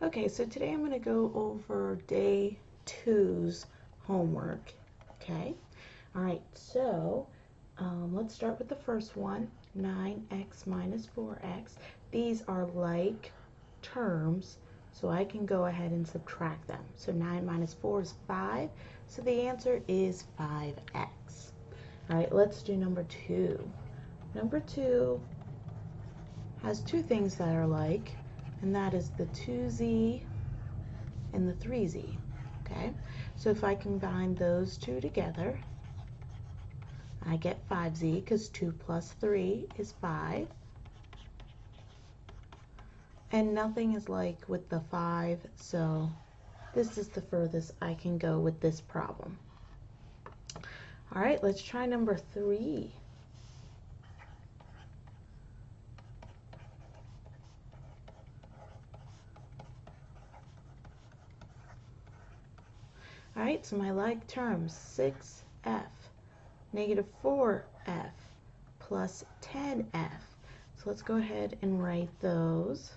Okay, so today I'm going to go over day two's homework. Okay, all right, so let's start with the first one, 9x minus 4x. These are like terms, so I can go ahead and subtract them. So 9 minus 4 is 5, so the answer is 5x. All right, let's do number 2. Number 2 has two things that are like, and that is the 2z and the 3z. Okay, so if I combine those two together, I get 5z because 2 plus 3 is 5. And nothing is like with the 5, so this is the furthest I can go with this problem. All right, let's try number 3. All right, so my like terms, 6f, negative 4f, plus 10f. So let's go ahead and write those.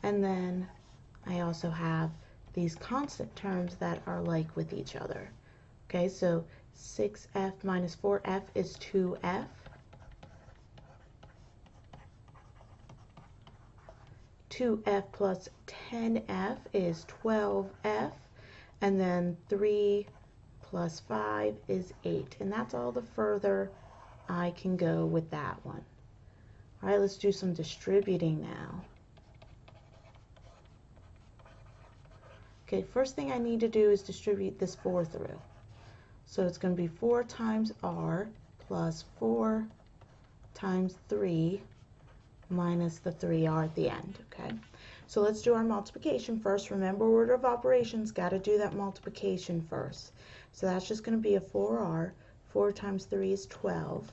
And then I also have these constant terms that are like with each other. Okay, so 6f minus 4f is 2f. 2f plus 10f is 12f. And then 3 plus 5 is 8. And that's all the further I can go with that one. All right, let's do some distributing now. Okay, first thing I need to do is distribute this 4 through. So it's going to be 4 times r plus 4 times 3 minus the 3r at the end, okay? So let's do our multiplication first. Remember, order of operations, got to do that multiplication first. So that's just going to be a 4r. 4 times 3 is 12.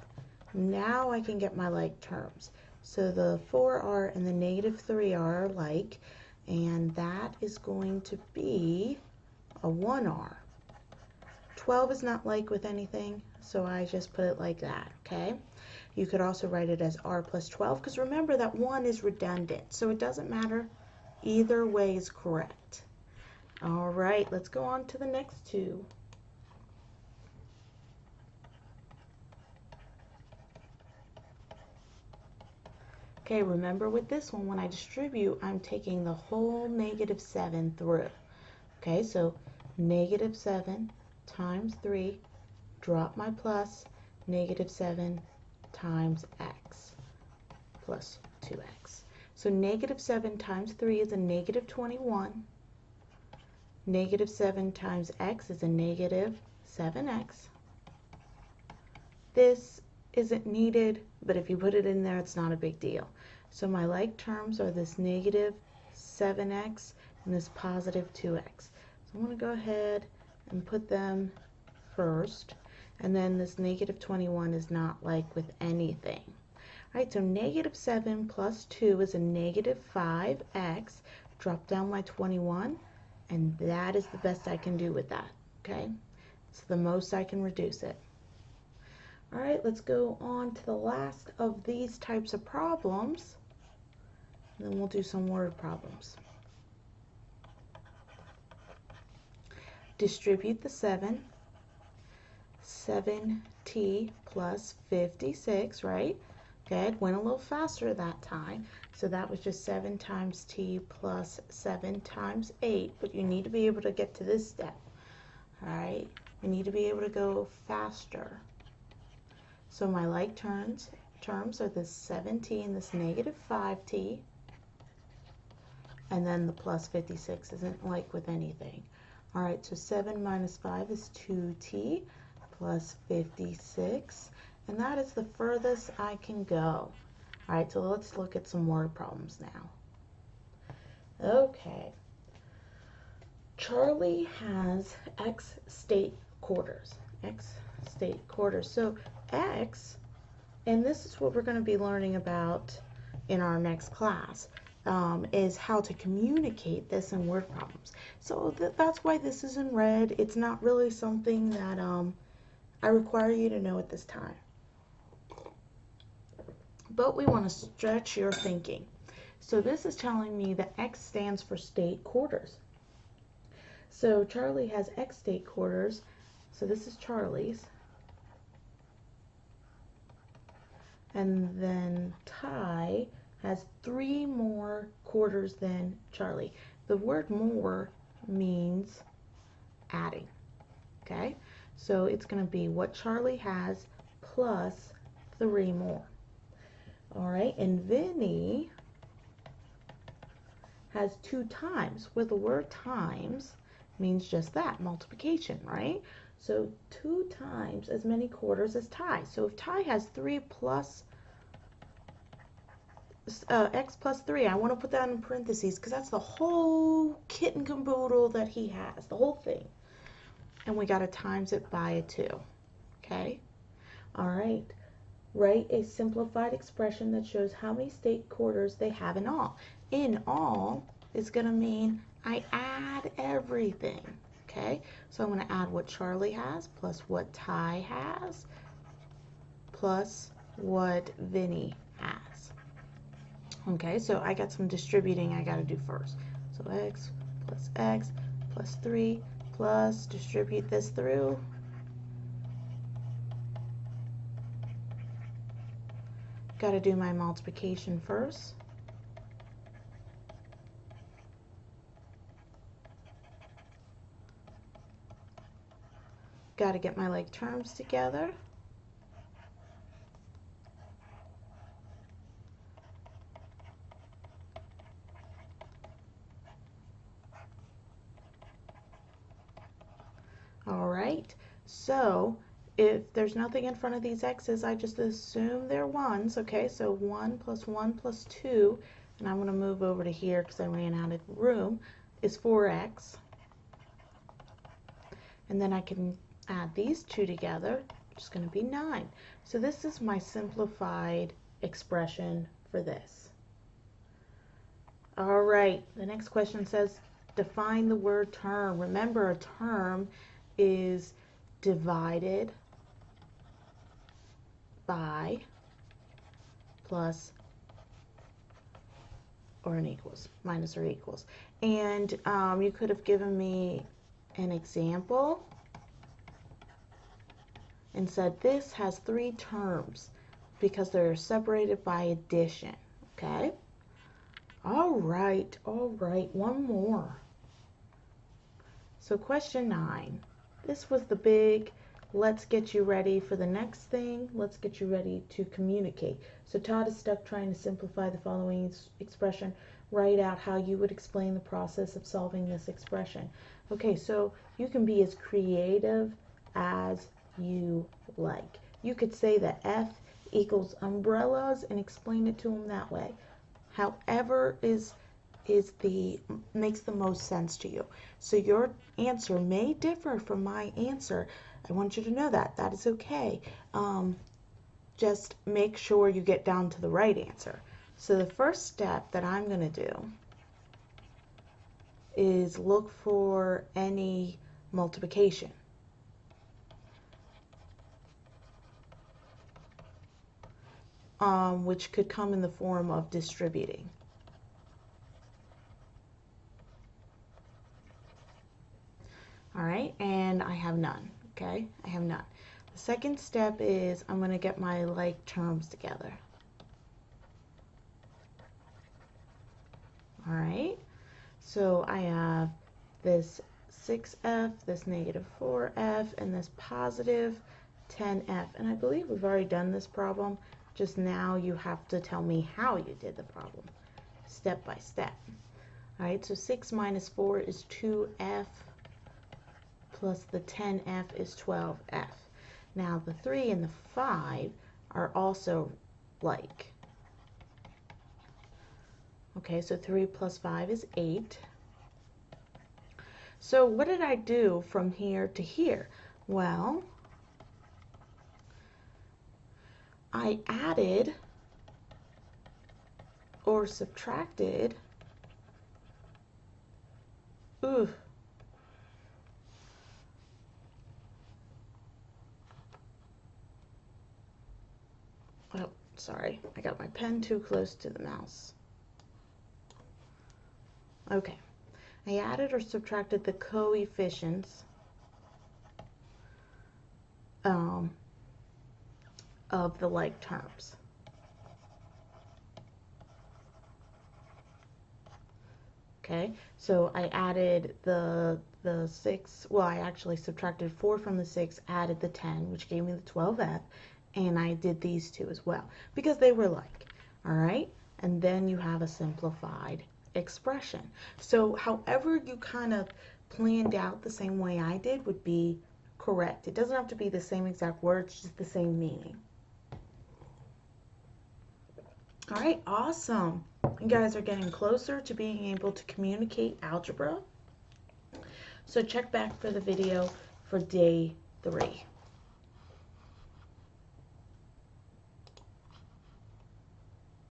Now I can get my like terms. So the 4r and the negative 3r are like, and that is going to be a 1r. 12 is not like with anything, so I just put it like that, okay? You could also write it as r plus 12, because remember that 1 is redundant, so it doesn't matter. Either way is correct. All right, let's go on to the next two. Okay, remember with this one, when I distribute, I'm taking the whole negative 7 through. Okay, so negative 7 times 3, drop my plus, negative 7 times x plus 2x. So negative 7 times 3 is a negative 21. Negative 7 times x is a negative 7x. This isn't needed, but if you put it in there, it's not a big deal. So my like terms are this negative 7x and this positive 2x. So I'm going to go ahead and put them first. And then this negative 21 is not like with anything. All right, so negative 7 plus 2 is a negative 5x. Drop down my 21, and that is the best I can do with that, okay? It's the most I can reduce it. All right, let's go on to the last of these types of problems, and then we'll do some word problems. Distribute the 7. 7t plus 56, right? Okay, it went a little faster that time. So that was just 7 times t plus 7 times 8. But you need to be able to get to this step. All right, you need to be able to go faster. So my like terms are this 7t and this negative 5t. And then the plus 56 isn't like with anything. All right, so 7 minus 5 is 2t plus 56, and that is the furthest I can go. All right, so let's look at some word problems now. Okay, Charlie has X state quarters. So X, and this is what we're going to be learning about in our next class, is how to communicate this in word problems. So that's why this is in red. It's not really something that I require you to know at this time. but we want to stretch your thinking. So this is telling me that X stands for state quarters. So Charlie has X state quarters, so this is Charlie's. And then Ty has 3 more quarters than Charlie. The word more means adding, okay? So it's going to be what Charlie has plus 3 more. All right, and Vinny has 2 times, where the word times means just that, multiplication, right? So 2 times as many quarters as Ty. So if Ty has 3 plus X plus 3, I want to put that in parentheses because that's the whole kit and caboodle that he has, the whole thing. And we got to times it by a 2, okay? All right, write a simplified expression that shows how many state quarters they have in all. In all is going to mean I add everything, okay? So I'm going to add what Charlie has plus what Ty has plus what Vinny has. Okay, so I got some distributing I got to do first. So X plus 3 plus distribute this through. Got to do my multiplication first. Got to get my like terms together. All right, so if there's nothing in front of these x's, I just assume they're ones, okay? So 1 plus 2, and I'm going to move over to here because I ran out of room, is 4x. And then I can add these two together, which is going to be 9. So this is my simplified expression for this. All right, the next question says, define the word term. Remember, a term is divided by plus or an equals, minus or equals. And you could have given me an example and said this has 3 terms because they're separated by addition, okay? All right, one more. So question 9. This was the big, let's get you ready for the next thing. Let's get you ready to communicate. So Todd is stuck trying to simplify the following expression. Write out how you would explain the process of solving this expression. Okay, so you can be as creative as you like. You could say that F equals umbrellas and explain it to them that way. However makes the most sense to you. So your answer may differ from my answer. I want you to know that. That is okay. Just make sure you get down to the right answer. So the first step that I'm going to do is look for any multiplication. Which could come in the form of distributing. All right, and I have none, okay? I have none. The second step is I'm going to get my like terms together. All right, so I have this 6f, this negative 4f, and this positive 10f. And I believe we've already done this problem. Just now you have to tell me how you did the problem, step by step. All right, so 6 minus 4 is 2f, plus the 10f is 12f. Now the 3 and the 5 are also like. Okay, so 3 plus 5 is 8. So what did I do from here to here? Well, I added or subtracted, Sorry, I got my pen too close to the mouse. Okay, I added or subtracted the coefficients of the like terms. Okay, so I added the 6, well, I actually subtracted 4 from the 6, added the 10, which gave me the 12f, and I did these two as well, because they were like, all right? And then you have a simplified expression. So however you kind of planned out the same way I did would be correct. It doesn't have to be the same exact words, just the same meaning. All right, awesome. You guys are getting closer to being able to communicate algebra. So check back for the video for day 3.